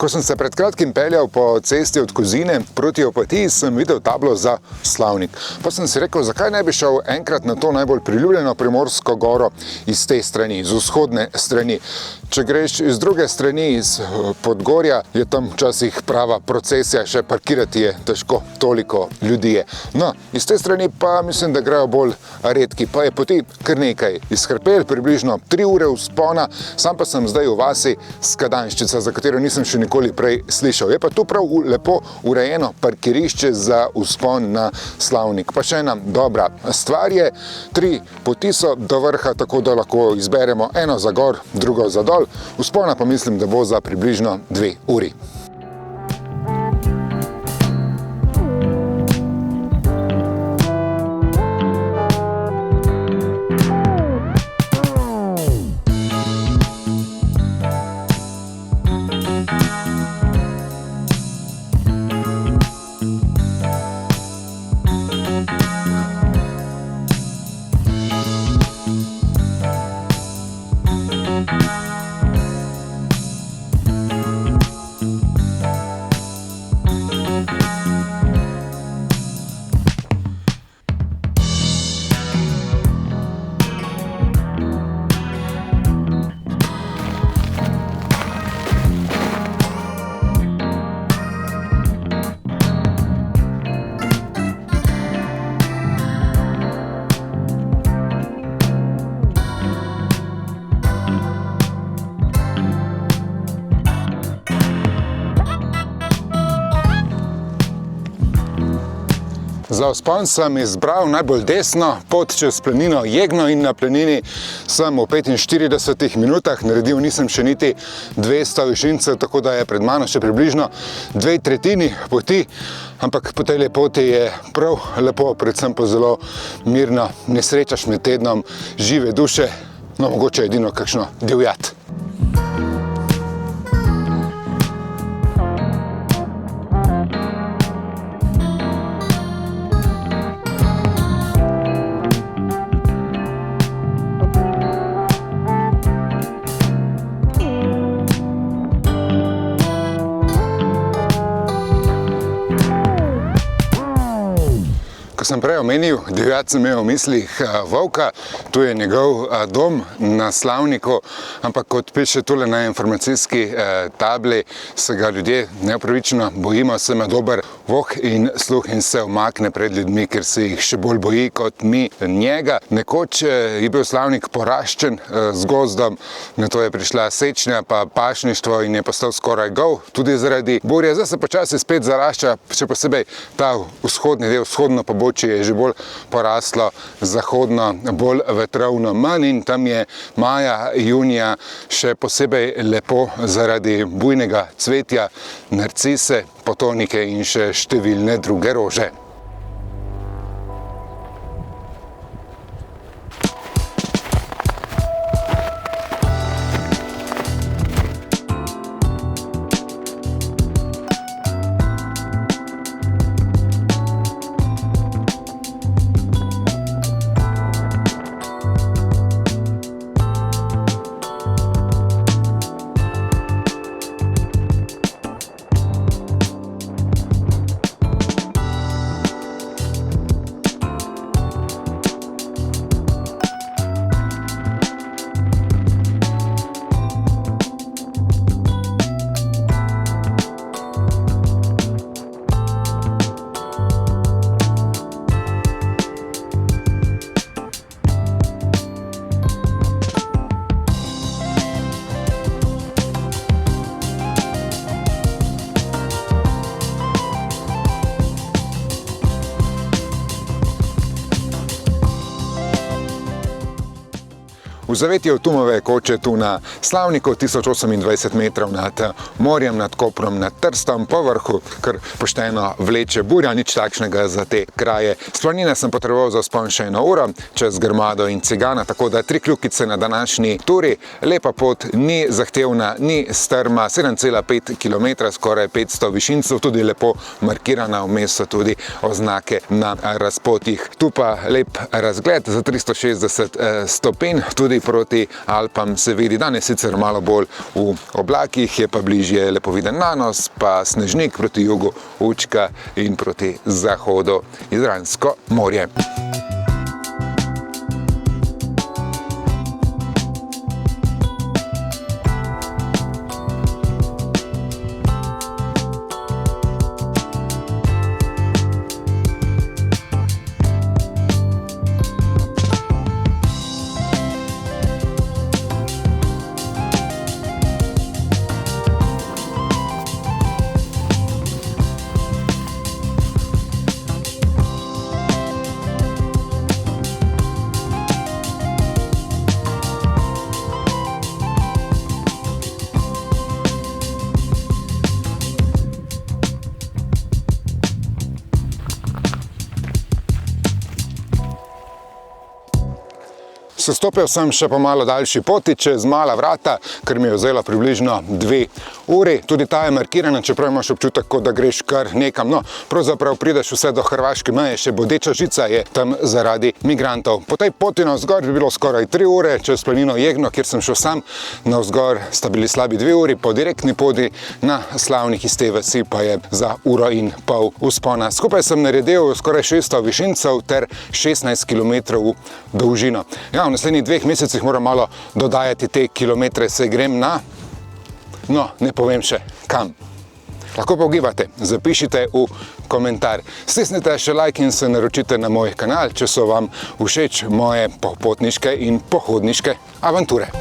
Ko sem se pred kratkim peljal po cesti od Kozine proti Opatiji, sem videl tablo za Slavnik. Pa sem si rekel, zakaj ne bi šel enkrat na to najbolj priljubljeno Primorsko goro iz te strani, iz vzhodne strani. Če greš iz druge strani, iz Podgorja, je tam včasih prava procesija, še parkirati je težko, toliko ljudi je. No, iz te strani pa mislim, da grejo bolj redki, pa je poti kar nekaj. Iz Hrpelj približno 3 ure vzpona, sam pa sem zdaj v vasi Skadanjščica, za katero nisem še nikoli prej slišal. Je pa tu prav lepo urejeno parkirišče za vzpon na Slavnik. Pa še ena dobra stvar je, 3 poti so do vrha, tako da lahko izberemo eno za gor, drugo za dol. Vzpona pa mislim, da bo za približno 2 uri. Za vzpon sem izbral najbolj desno pot čez planino Jegno in na planini sem v 45 minutah naredil, nisem še niti 200 višincev, tako da je pred mano še približno 2/3 poti, ampak po tej poti je prav lepo, predvsem pa zelo mirno, ne srečaš med tednom žive duše, no mogoče edino kakšno divjad. Sem prej omenil, divjad sem imel v mislih volka, tu je njegov dom na Slavniku, ampak kot piše tule na informacijski tabli, se ga ljudje neupravičeno bojimo, se ima dober voh in sluh in se umakne pred ljudmi, ker se jih še bolj boji kot mi njega. Nekoč je bil Slavnik poraščen z gozdom, nato je prišla sečnja pa pašništvo in je postal skoraj gol, tudi zaradi burje. Zdaj se počasi spet zarašča, še posebej ta vzhodni del, vzhodno pobočje je že bolj poraslo, zahodno bolj vetrovno manj in tam je maja, junija še posebej lepo zaradi bujnega cvetja, narcise, potonike in še številne druge rože. V zavetju Tumove koče tu na Slavniku, 1028 metrov nad morjem, nad Koprom, nad Trstom, po vrhu kar pošteno vleče burja, nič takšnega za te kraje. S planine sem potreboval za vzpon še 1 uro, čez Grmado in Cigana, tako da 3 kljukice na današnji turi. Lepa pot, ni zahtevna, ni strma, 7,5 km, skoraj 500 višincev, tudi lepo markirana, vmes so tudi oznake na razpotjih. Tu pa lep razgled za 360 stopinj, tudi proti Alpam se vidi. Danes sicer malo bolj v oblakih, je pa bližje lepo viden Nanos, pa snežnik proti jugu Učka in proti zahodu Jadransko morje. Sestopil sem še po malo daljši poti čez mala vrata, ker mi je vzelo približno 2 uri. Tudi ta je markirana, čeprav imaš občutek, kot da greš kar nekam. No, pravzaprav prideš vse do hrvaške meje, še bodeča žica je tam zaradi migrantov. Po tej poti navzgor bi bilo skoraj 3 ure, čez planino Jegno, kjer sem šel sam. Navzgor sta bili slabi 2 uri, po direktni poti na Slavnik iz te vasi pa je za 1,5 ure vzpona. Skupaj sem naredil skoraj 600 višincev ter 16 km v dolžino. Ja, v naslednjih 2 mesecih moram malo dodajati te kilometre, se grem na... No, ne povem še kam. Lahko pa ugibate, zapišite v komentar. Stisnite še like in se naročite na moj kanal, če so vam všeč moje popotniške in pohodniške avanture.